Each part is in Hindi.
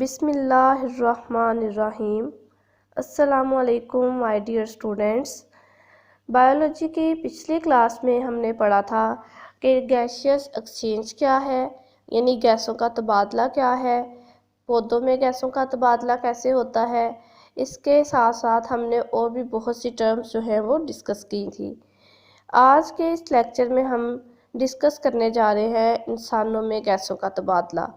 बिस्मिल्लाहिर्रहमानिर्रहीम। अस्सलामुअलैकुम माय डियर स्टूडेंट्स। बायोलॉजी की पिछली क्लास में हमने पढ़ा था कि गैसियस एक्सचेंज क्या है, यानी गैसों का तबादला क्या है, पौधों में गैसों का तबादला कैसे होता है। इसके साथ साथ हमने और भी बहुत सी टर्म्स जो है वो डिस्कस की थी। आज के इस लेक्चर में हम डिस्कस करने जा रहे हैं इंसानों में गैसों का तबादला।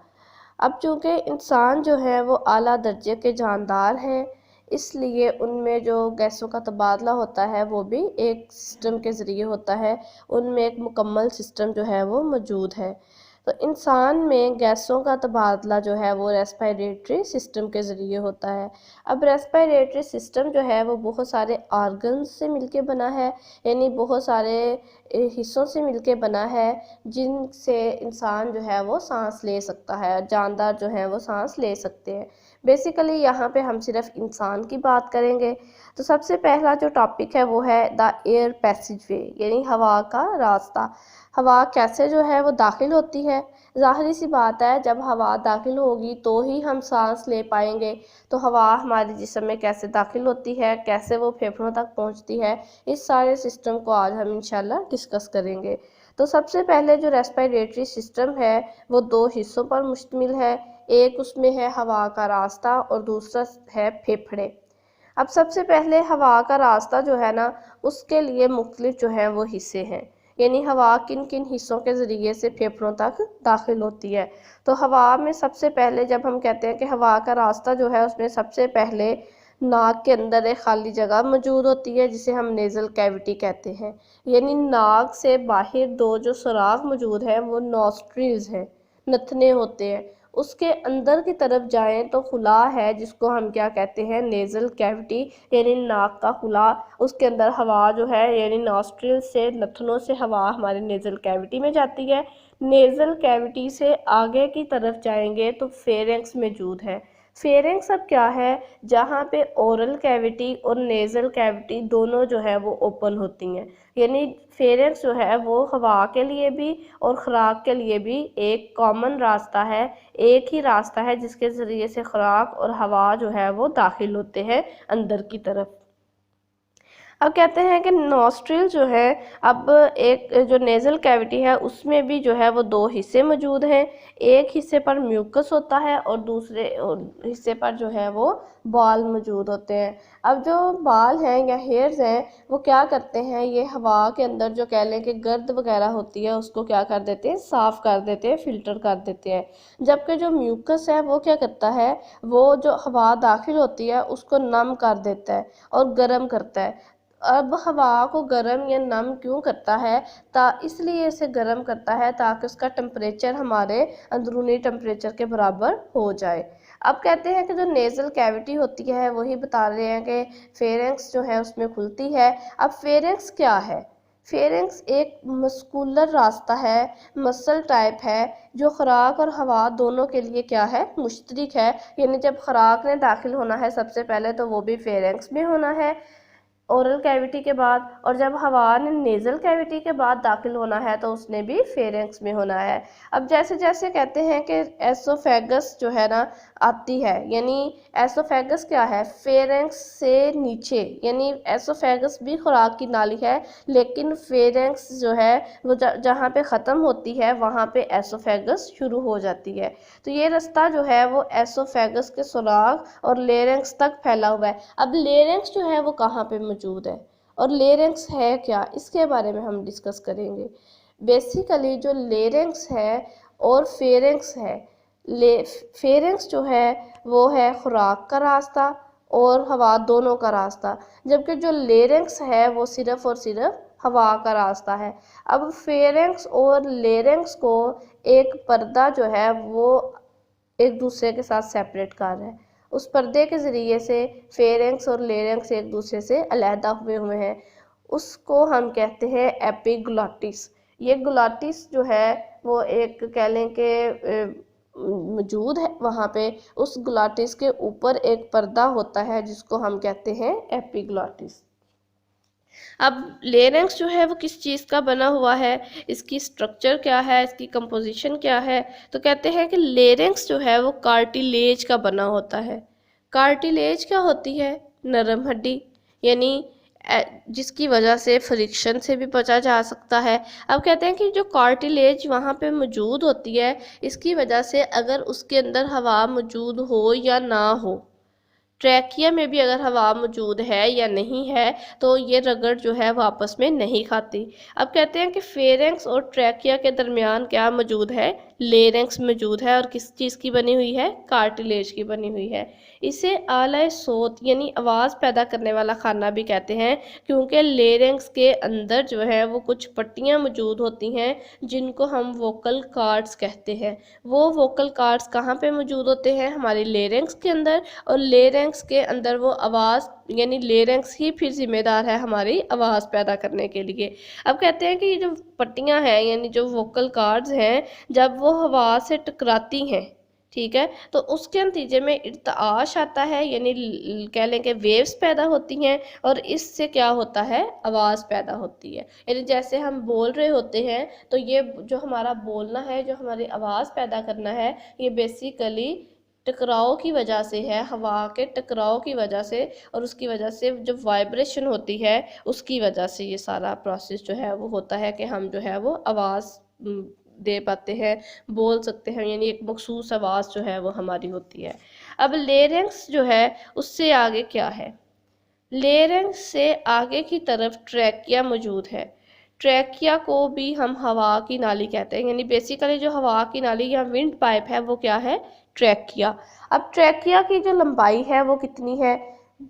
अब चूँकि इंसान जो है वो आला दर्जे के जानदार हैं, इसलिए उनमें जो गैसों का तबादला होता है वो भी एक सिस्टम के ज़रिए होता है। उनमें एक मुकम्मल सिस्टम जो है वो मौजूद है। तो इंसान में गैसों का तबादला जो है वो रेस्पिरेटरी सिस्टम के ज़रिए होता है। अब रेस्पिरेटरी सिस्टम जो है वो बहुत सारे ऑर्गन्स से मिलके बना है, यानी बहुत सारे हिस्सों से मिलके बना है, जिनसे इंसान जो है वो सांस ले सकता है, जानदार जो है वो सांस ले सकते हैं। बेसिकली यहाँ पे हम सिर्फ इंसान की बात करेंगे। तो सबसे पहला जो टॉपिक है वो है द एयर पैसेज वे, यानी हवा का रास्ता। हवा कैसे जो है वो दाखिल होती है। ज़ाहिर सी बात है, जब हवा दाखिल होगी तो ही हम सांस ले पाएंगे। तो हवा हमारे जिस्म में कैसे दाखिल होती है, कैसे वो फेफड़ों तक पहुंचती है, इस सारे सिस्टम को आज हम इंशाल्लाह डिस्कस करेंगे। तो सबसे पहले जो रेस्पिरेटरी सिस्टम है वो दो हिस्सों पर मुश्तमिल है। एक उसमें है हवा का रास्ता और दूसरा है फेफड़े। अब सबसे पहले हवा का रास्ता जो है ना, उसके लिए मुख्तलिफ जो है वो हिस्से हैं, यानी हवा किन किन हिस्सों के ज़रिए से फेफड़ों तक दाखिल होती है। तो हवा में सबसे पहले जब हम कहते हैं कि हवा का रास्ता जो है, उसमें सबसे पहले नाक के अंदर एक खाली जगह मौजूद होती है जिसे हम नेज़ल कैविटी कहते हैं। यानी नाक से बाहर दो जो सुराख मौजूद हैं वो नॉस्ट्रिल्स हैं, नथने होते हैं। उसके अंदर की तरफ जाएं तो खुला है, जिसको हम क्या कहते हैं, नेज़ल कैविटी, यानी नाक का खुला। उसके अंदर हवा जो है, यानी नॉस्ट्रिल से, नथनों से हवा हमारे नेज़ल कैविटी में जाती है। नेज़ल कैविटी से आगे की तरफ जाएंगे तो फेरेंक्स मौजूद है। फेरेंक्स अब क्या है, जहाँ पे ओरल कैविटी और नेज़ल कैविटी दोनों जो है वो ओपन होती हैं। यानी फेरेंक्स जो है वो हवा के लिए भी और खुराक के लिए भी एक कॉमन रास्ता है, एक ही रास्ता है जिसके ज़रिए से खुराक और हवा जो है वो दाखिल होते हैं अंदर की तरफ। अब कहते हैं कि नॉस्ट्रिल जो है, अब एक जो नेज़ल कैविटी है उसमें भी जो है वो दो हिस्से मौजूद हैं। एक हिस्से पर म्यूकस होता है और दूसरे हिस्से पर जो है वो बाल मौजूद होते हैं। अब जो बाल हैं या हेयर्स हैं वो क्या करते हैं, ये हवा के अंदर जो कह लें कि गर्द वगैरह होती है उसको क्या कर देते हैं, साफ़ कर देते हैं, फिल्टर कर देते हैं। जबकि जो म्यूकस है वो क्या करता है, वो जो हवा दाखिल होती है उसको नम कर देता है और गर्म करता है। अब हवा को गर्म या नम क्यों करता है, इसलिए इसे गर्म करता है ताकि उसका टेम्परेचर हमारे अंदरूनी टेम्परेचर के बराबर हो जाए। अब कहते हैं कि जो नेज़ल कैविटी होती है, वही बता रहे हैं कि फेरेंक्स जो है उसमें खुलती है। अब फेरेंक्स क्या है, फेरेंक्स एक मस्कुलर रास्ता है, मसल टाइप है, जो खुराक और हवा दोनों के लिए क्या है, मुश्तरक है। यानी जब खुराक ने दाखिल होना है सबसे पहले तो वो भी फेरेंक्स में होना है ओरल कैविटी के बाद, और जब हवा ने नेज़ल कैविटी के बाद दाखिल होना है तो उसने भी फेरेंक्स में होना है। अब जैसे जैसे कहते हैं कि एसोफेगस जो है ना आती है, यानी एसोफेगस क्या है, फेरेंक्स से नीचे, यानी एसोफेगस भी खुराक की नाली है, लेकिन फेरेंक्स जो है वो जहाँ पे ख़त्म होती है वहाँ पे एसोफेगस शुरू हो जाती है। तो ये रास्ता जो है वो एसोफेगस के सुराख और लेरेंक्स तक फैला हुआ है। अब लेरेंक्स जो है वो कहाँ पे मौजूद है और लेरेंक्स है क्या, इसके बारे में हम डिस्कस करेंगे। बेसिकली जो लेरेंक्स है और फेरेंक्स है, फेरेंक्स जो है वो है खुराक का रास्ता और हवा दोनों का रास्ता, जबकि जो लेरेंक्स है वो सिर्फ और सिर्फ हवा का रास्ता है। अब फेरेंक्स और लेरेंक्स को एक पर्दा जो है वो एक दूसरे के साथ सेपरेट कर रहा है। उस पर्दे के ज़रिए से फेरेंक्स और लेरेंक्स एक दूसरे से अलहदा हुए हुए हैं। उसको हम कहते हैं एपिग्लॉटिस। ये ग्लॉटिस जो है वो एक कह लें कि मौजूद है वहाँ पे। उस ग्लॉटिस के ऊपर एक पर्दा होता है जिसको हम कहते हैं एपिग्लॉटिस। अब लेरेंक्स जो है वो किस चीज़ का बना हुआ है, इसकी स्ट्रक्चर क्या है, इसकी कंपोजिशन क्या है, तो कहते हैं कि लेरेंक्स जो है वो कार्टिलेज का बना होता है। कार्टिलेज क्या होती है? नरम हड्डी, यानी जिसकी वजह से फ्रिक्शन से भी बचा जा सकता है। अब कहते हैं कि जो कार्टिलेज वहाँ पे मौजूद होती है, इसकी वजह से अगर उसके अंदर हवा मौजूद हो या ना हो, ट्रैकिया में भी अगर हवा मौजूद है या नहीं है, तो ये रगड़ जो है वो आपस में नहीं खाती। अब कहते हैं कि फेरेंक्स और ट्रैकिया के दरमियान क्या मौजूद है? लेरेंक्स मौजूद है, और किस चीज़ की बनी हुई है? कार्टिलेज की बनी हुई है। इसे आला सोत यानी आवाज़ पैदा करने वाला खाना भी कहते हैं, क्योंकि लेरेंक्स के अंदर जो है वो कुछ पट्टियाँ मौजूद होती हैं जिनको हम वोकल कार्ड्स कहते हैं। वो वोकल कार्ड्स कहाँ पे मौजूद होते हैं? हमारे लेरेंक्स के अंदर, और लेरेंक्स के अंदर वो आवाज़ यानी लेरेंक्स ही फिर जिम्मेदार है हमारी आवाज़ पैदा करने के लिए। अब कहते हैं कि ये जो पट्टियाँ हैं यानी जो वोकल कार्ड्स हैं, जब वो हवा से टकराती हैं, ठीक है, तो उसके नतीजे में इर्ताश आता है, यानी कह लें कि वेव्स पैदा होती हैं, और इससे क्या होता है? आवाज़ पैदा होती है। यानी जैसे हम बोल रहे होते हैं, तो ये जो हमारा बोलना है, जो हमारी आवाज़ पैदा करना है, ये बेसिकली टकराव की वजह से है, हवा के टकराव की वजह से, और उसकी वजह से जो वाइब्रेशन होती है उसकी वजह से ये सारा प्रोसेस जो है वो होता है कि हम जो है वो आवाज़ दे पाते हैं, बोल सकते हैं, यानी एक मखसूस आवाज़ जो है वो हमारी होती है। अब लेरेंक्स जो है उससे आगे क्या है? लेरेंक्स से आगे की तरफ ट्रैकिया मौजूद है। ट्रैकिया को भी हम हवा की नाली कहते हैं, यानी बेसिकली जो हवा की नाली या विंड पाइप है वो क्या है? ट्रैकिया। अब ट्रैकिया की जो लंबाई है वो कितनी है?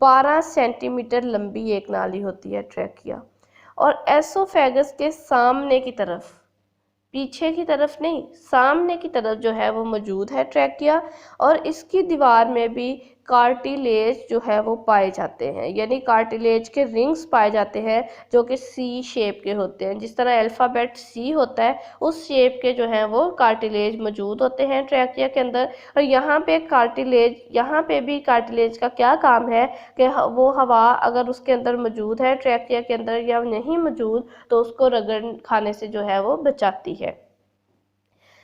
12 सेंटीमीटर लंबी एक नाली होती है ट्रैकिया। और एसोफेगस के सामने की तरफ, पीछे की तरफ नहीं, सामने की तरफ जो है वो मौजूद है ट्रैकिया, और इसकी दीवार में भी कार्टिलेज जो है वो पाए जाते हैं, यानी कार्टिलेज के रिंग्स पाए जाते हैं जो कि सी शेप के होते हैं। जिस तरह अल्फ़ाबेट सी होता है, उस शेप के जो हैं वो कार्टिलेज मौजूद होते हैं ट्रैकिया के अंदर। और यहाँ पे कार्टिलेज, यहाँ पे भी कार्टिलेज का क्या काम है कि वो हवा अगर उसके अंदर मौजूद है ट्रैकिया के अंदर या नहीं मौजूद, तो उसको रगड़ खाने से जो है वो बचाती है।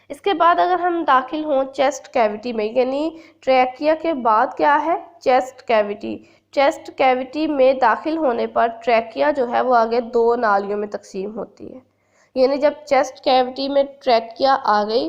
इसके बाद अगर हम दाखिल हों चेस्ट कैविटी में, यानी ट्रैकिया के बाद क्या है? Chest cavity. चेस्ट कैविटी में दाखिल होने पर ट्रैकिया जो है वो आगे 2 नालियों में तकसीम होती है। यानी जब चेस्ट कैविटी में ट्रैकिया आ गई,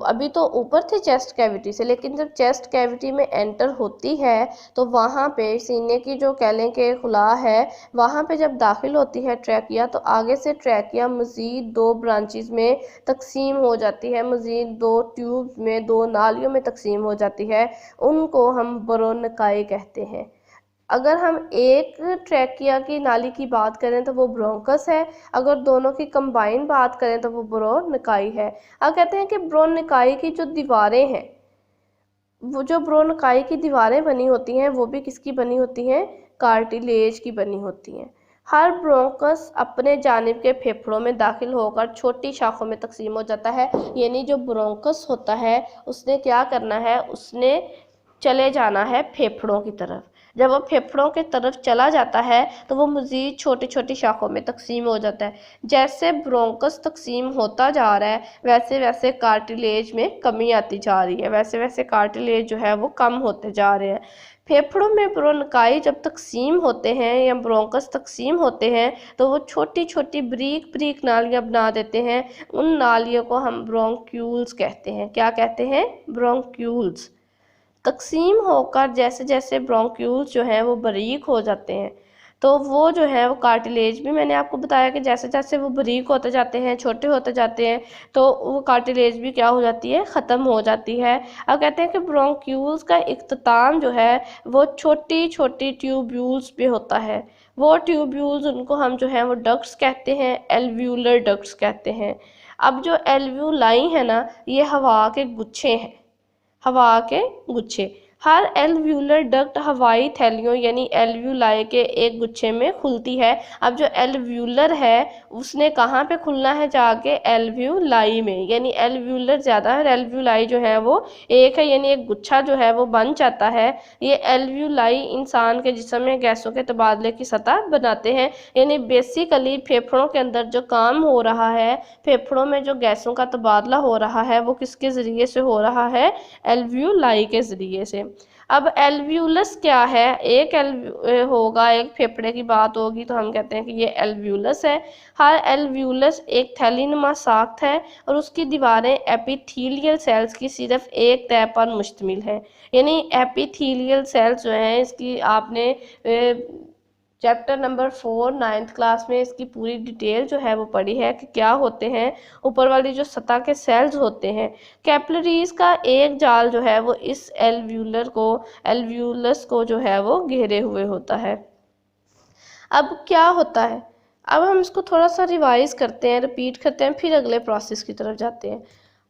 अभी तो ऊपर थे चेस्ट कैविटी से, लेकिन जब चेस्ट कैविटी में एंटर होती है तो वहाँ पे सीने की जो कह लें कि खुला है, वहाँ पे जब दाखिल होती है ट्रैकिया, तो आगे से ट्रैकिया मज़ीद 2 ब्रांचेस में तकसीम हो जाती है, मज़ीद 2 ट्यूब्स में, 2 नालियों में तकसीम हो जाती है। उनको हम ब्रोनकाई कहते हैं। अगर हम एक ट्रैकिया की नाली की बात करें तो वो ब्रोंकस है, अगर दोनों की कंबाइन बात करें तो वो ब्रोनकाई है। अब कहते हैं कि ब्रोनकाई की जो दीवारें हैं, वो जो ब्रोनकाई की दीवारें बनी होती हैं वो भी किसकी बनी होती हैं? कार्टिलेज की बनी होती हैं। हर ब्रोंकस अपने जानिब के फेफड़ों में दाखिल होकर छोटी शाखों में तकसीम हो जाता है। यानी जो ब्रोंकस होता है उसने क्या करना है? उसने चले जाना है फेफड़ों की तरफ। जब वो फेफड़ों की तरफ चला जाता है तो वो मज़ीद छोटी छोटी शाखों में तकसीम हो जाता है। जैसे ब्रोंकस तकसीम होता जा रहा है, वैसे वैसे कार्टिलेज में कमी आती जा रही है, वैसे वैसे कार्टिलेज जो है वो कम होते जा रहे हैं। फेफड़ों में ब्रोनकाई जब तकसीम होते हैं या ब्रोंकस तकसीम होते हैं, तो वो छोटी छोटी ब्रीक ब्रीक नालियाँ बना देते हैं। उन नालियों को हम ब्रोंक्यूल्स कहते हैं। क्या कहते हैं? ब्रोंक्यूल्स। तकसीम होकर जैसे जैसे ब्रोंक्यूल्स जो हैं वो बारीक हो जाते हैं, तो वो जो है वो कार्टिलेज भी मैंने आपको बताया कि जैसे जैसे वो बारीक होते जाते हैं, छोटे होते जाते हैं, तो वो कार्टिलेज भी क्या हो जाती है? ख़त्म हो जाती है। अब कहते हैं कि ब्रोंक्यूल्स का इख्तिताम जो है वो छोटी छोटी ट्यूब्यूल्स पे होता है। वो ट्यूब्यूल्स, उनको हम जो है वो डक्ट्स कहते हैं, एल्व्यूलर डक्ट्स कहते हैं। अब जो एल्व्यूलाई है ना, ये हवा के गुच्छे हैं, हवा के गुच्छे। हर एल्व्यूलर डक्ट हवाई थैलियों यानी एल्व्यूलाई के एक गुच्छे में खुलती है। अब जो एल्व्यूलर है उसने कहाँ पे खुलना है, जाके एल्व्यूलाई में, यानी एल्व्यूलर ज़्यादा है, एल्व्यूलाई जो है वो एक है, यानी एक गुच्छा जो है वो बन जाता है। ये एल्व्यूलाई इंसान के जिस्म में गैसों के तबादले की सतह बनाते हैं। यानी बेसिकली फेफड़ों के अंदर जो काम हो रहा है, फेफड़ों में जो गैसों का तबादला हो रहा है वो किसके ज़रिए से हो रहा है, एल्व्यूलाई के ज़रिए से। अब एल्व्यूलस क्या है, एक होगा, एक फेफड़े की बात होगी तो हम कहते हैं कि ये एल्व्यूलस है। हर एल्व्यूलस एक थैलीनुमा साख्त है और उसकी दीवारें एपिथीलियल सेल्स की सिर्फ एक तह पर मुश्तमिल है। यानी एपिथीलियल सेल्स जो हैं, इसकी आपने चैप्टर नंबर 4 9th क्लास में इसकी पूरी डिटेल जो है वो पढ़ी है कि क्या होते हैं। ऊपर वाली जो सतह के सेल्स होते हैं, कैपिलरीज का एक जाल जो है वो इस एल्व्यूलस को जो है वो घेरे हुए होता है। अब क्या होता है, अब हम इसको थोड़ा सा रिवाइज करते हैं, रिपीट करते हैं, फिर अगले प्रोसेस की तरफ जाते हैं।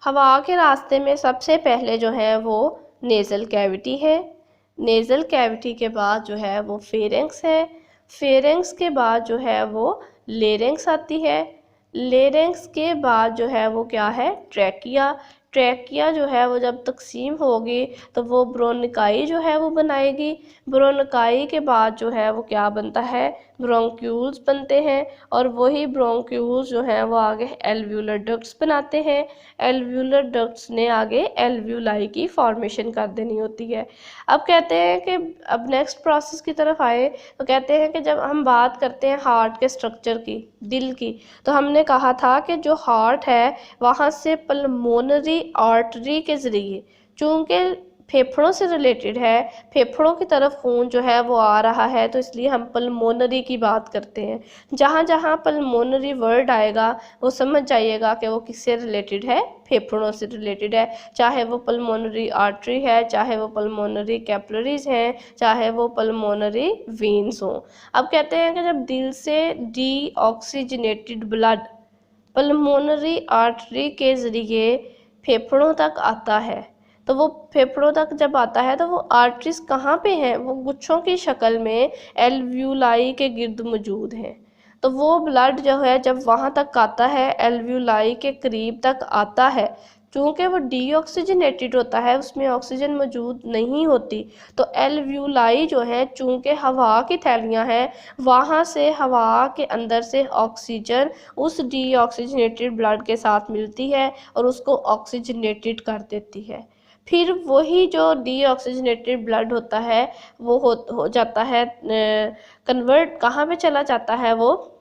हवा के रास्ते में सबसे पहले जो है वो नेज़ल कैविटी है। नेज़ल कैविटी के बाद जो है वो फेरेंक्स है। फेरेंक्स के बाद जो है वो लेरेंक्स आती है। लेरेंक्स के बाद जो है वो क्या है, ट्रैकिया। ट्रैकिया जो है वो जब तकसीम होगी तो वो ब्रोनकाई जो है वो बनाएगी। ब्रोनकाई के बाद जो है वो क्या बनता है, ब्रोंक्यूल्स बनते हैं, और वही ब्रोंक्यूल्स जो हैं वो आगे एल्व्यूलर डक्ट्स बनाते हैं। एल्व्यूलर डक्ट्स ने आगे एल्व्यूलाई की फॉर्मेशन कर देनी होती है। अब कहते हैं कि अब नेक्स्ट प्रोसेस की तरफ आए तो कहते हैं कि जब हम बात करते हैं हार्ट के स्ट्रक्चर की, दिल की, तो हमने कहा था कि जो हार्ट है वहाँ से पल्मोनरी आर्टरी के ज़रिए, चूँकि फेफड़ों से रिलेटेड है, फेफड़ों की तरफ खून जो है वो आ रहा है, तो इसलिए हम पल्मोनरी की बात करते हैं। जहाँ जहाँ पल्मोनरी वर्ड आएगा वो समझ जाइएगा कि वो किससे रिलेटेड है, फेफड़ों से रिलेटेड है। चाहे वो पल्मोनरी आर्टरी है, चाहे वो पल्मोनरी कैपिलरीज हैं, चाहे वो पल्मोनरी वेन्स हों। अब कहते हैं कि जब दिल से डीऑक्सीजनेटेड ब्लड पल्मोनरी आर्टरी के ज़रिए फेफड़ों तक आता है, तो वो फेफड़ों तक जब आता है तो वो आर्टरीज कहाँ पे हैं, वो गुच्छों की शक्ल में एल्व्यूलाई के गिर्द मौजूद हैं। तो वो ब्लड जो है जब वहाँ तक आता है, एल्व्यूलाई के करीब तक आता है, चूँकि वो डीऑक्सीजनेटेड होता है, उसमें ऑक्सीजन मौजूद नहीं होती, तो एल्व्यूलाई जो है चूँकि हवा की थैलियाँ हैं, वहाँ से हवा के अंदर से ऑक्सीजन उस डीऑक्सीजनेटेड ब्लड के साथ मिलती है और उसको ऑक्सीजनेटेड कर देती है। फिर वही जो डीऑक्सीजनेटेड ब्लड होता है वो हो जाता है कन्वर्ट, कहाँ पे चला जाता है, वो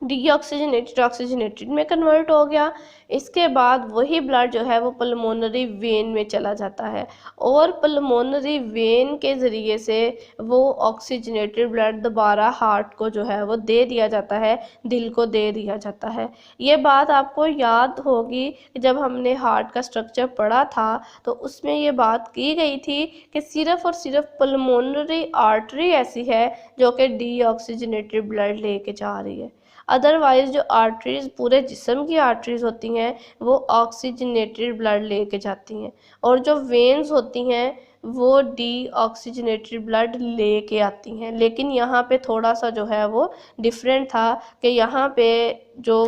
डीऑक्सीजनेटेड ऑक्सीजनेटेड में कन्वर्ट हो गया। इसके बाद वही ब्लड जो है वो पल्मोनरी वेन में चला जाता है और पल्मोनरी वेन के ज़रिए से वो ऑक्सीजनेटेड ब्लड दोबारा हार्ट को जो है वो दे दिया जाता है, दिल को दे दिया जाता है। ये बात आपको याद होगी कि जब हमने हार्ट का स्ट्रक्चर पढ़ा था तो उसमें ये बात की गई थी कि सिर्फ़ और सिर्फ पल्मोनरी आर्टरी ऐसी है जो कि डीऑक्सीजनेटेड ब्लड लेके जा रही है। अदरवाइज जो आर्टरीज पूरे जिस्म की आर्टरीज होती हैं वो ऑक्सीजनेटेड ब्लड लेके जाती हैं, और जो वेन्स होती हैं वो डीऑक्सीजनेटेड ब्लड लेके आती हैं। लेकिन यहाँ पे थोड़ा सा जो है वो डिफरेंट था कि यहाँ पे जो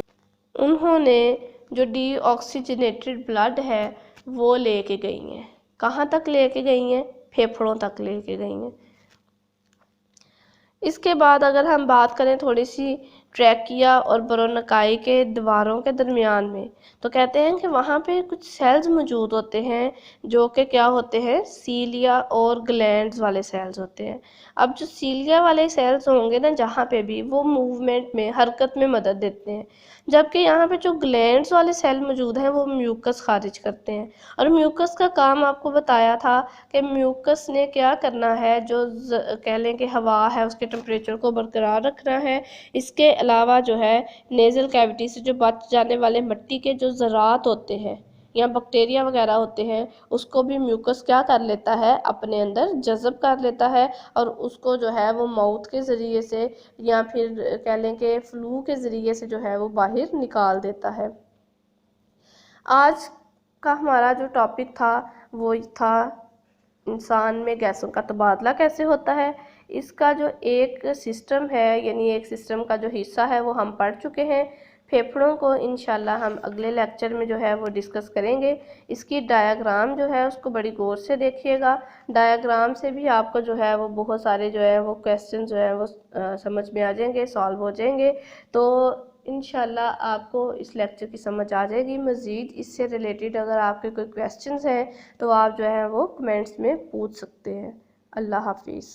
उन्होंने जो डीऑक्सीजनेटेड ब्लड है वो लेके गई हैं, कहाँ तक लेके गई हैं, फेफड़ों तक लेके गई हैं। इसके बाद अगर हम बात करें थोड़ी सी ट्रैकिया और ब्रोनकाई के दीवारों के दरमियान में, तो कहते हैं कि वहाँ पे कुछ सेल्स मौजूद होते हैं जो कि क्या होते हैं, सीलिया और ग्लैंड्स वाले सेल्स होते हैं। अब जो सीलिया वाले सेल्स होंगे ना, जहाँ पे भी वो मूवमेंट में, हरकत में मदद देते हैं, जबकि यहाँ पे जो ग्लैंड्स वाले सेल मौजूद हैं वो म्यूकस खारिज करते हैं। और म्यूकस का काम आपको बताया था कि म्यूकस ने क्या करना है, जो कह लें कि हवा है उसके टेम्परेचर को बरकरार रखना है। इसके अलावा जो है नेज़ल कैविटी से जो बच जाने वाले मिट्टी के जो ज़रात होते हैं या बैक्टीरिया वगैरह होते हैं, उसको भी म्यूकस क्या कर लेता है, अपने अंदर जज़ब कर लेता है और उसको जो है वो माउथ के ज़रिए से या फिर कह लें कि फ्लू के ज़रिए से जो है वो बाहर निकाल देता है। आज का हमारा जो टॉपिक था वो था इंसान में गैसों का तबादला कैसे होता है, इसका जो एक सिस्टम है, यानी एक सिस्टम का जो हिस्सा है वो हम पढ़ चुके हैं। फेफड़ों को इंशाल्लाह हम अगले लेक्चर में जो है वो डिस्कस करेंगे। इसकी डायग्राम जो है उसको बड़ी गौर से देखिएगा। डायग्राम से भी आपको जो है वो बहुत सारे जो है वो क्वेश्चन जो है वो समझ में आ जाएंगे, सॉल्व हो जाएंगे। तो इंशाल्लाह आपको इस लेक्चर की समझ आ जाएगी। मज़ीद इससे रिलेटेड अगर आपके कोई क्वेश्चंस हैं तो आप जो है वो कमेंट्स में पूछ सकते हैं। अल्लाह हाफिज़।